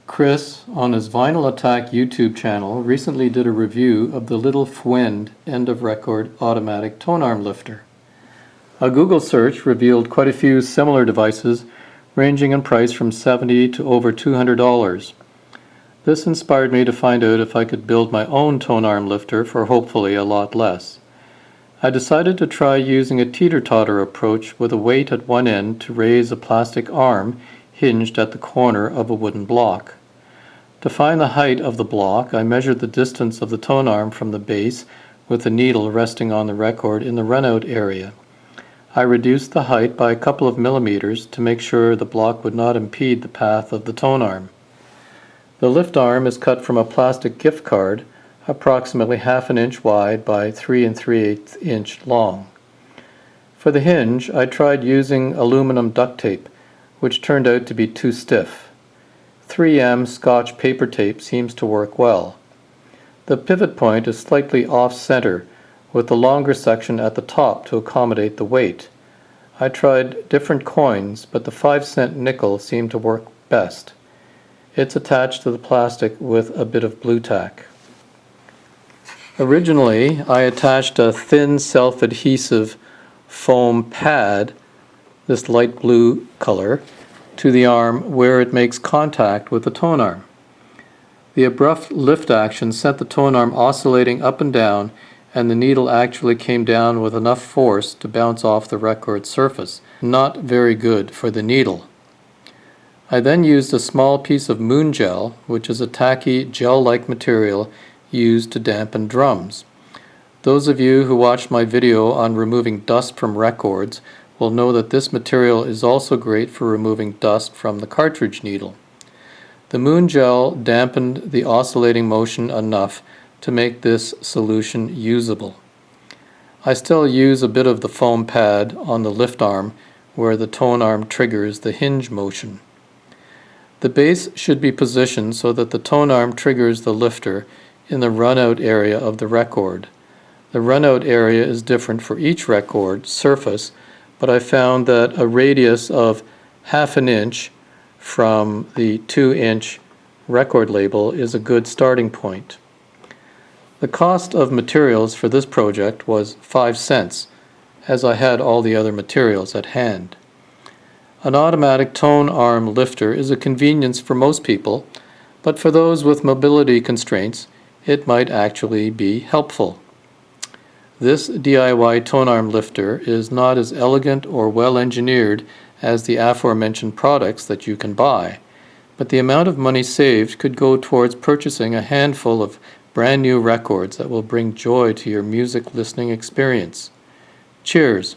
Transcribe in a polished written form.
Chris, on his Vinyl Attack YouTube channel, recently did a review of the Little Fwind end-of-record automatic tonearm lifter. A Google search revealed quite a few similar devices ranging in price from $70 to over $200. This inspired me to find out if I could build my own tonearm lifter for hopefully a lot less. I decided to try using a teeter-totter approach with a weight at one end to raise a plastic arm hinged at the corner of a wooden block. To find the height of the block, I measured the distance of the tonearm from the base with the needle resting on the record in the runout area. I reduced the height by a couple of millimeters to make sure the block would not impede the path of the tonearm. The lift arm is cut from a plastic gift card, approximately ½ inch wide by 3 3/8 inch long. For the hinge, I tried using aluminum duct tape, which turned out to be too stiff. 3M Scotch paper tape seems to work well. The pivot point is slightly off-center, with the longer section at the top to accommodate the weight. I tried different coins, but the 5-cent nickel seemed to work best. It's attached to the plastic with a bit of blue tack. Originally, I attached a thin self-adhesive foam pad, this light blue color, to the arm where it makes contact with the tonearm. The abrupt lift action sent the tonearm oscillating up and down, and the needle actually came down with enough force to bounce off the record surface. Not very good for the needle. I then used a small piece of moon gel, which is a tacky gel-like material used to dampen drums. Those of you who watched my video on removing dust from records will know that this material is also great for removing dust from the cartridge needle. The moon gel dampened the oscillating motion enough to make this solution usable. I still use a bit of the foam pad on the lift arm where the tonearm triggers the hinge motion. The base should be positioned so that the tonearm triggers the lifter in the runout area of the record. The runout area is different for each record surface, but I found that a radius of ½ inch from the 2-inch record label is a good starting point. The cost of materials for this project was 5 cents, as I had all the other materials at hand. An automatic tonearm lifter is a convenience for most people, but for those with mobility constraints, it might actually be helpful. This DIY tonearm lifter is not as elegant or well engineered as the aforementioned products that you can buy, but the amount of money saved could go towards purchasing a handful of brand new records that will bring joy to your music listening experience. Cheers!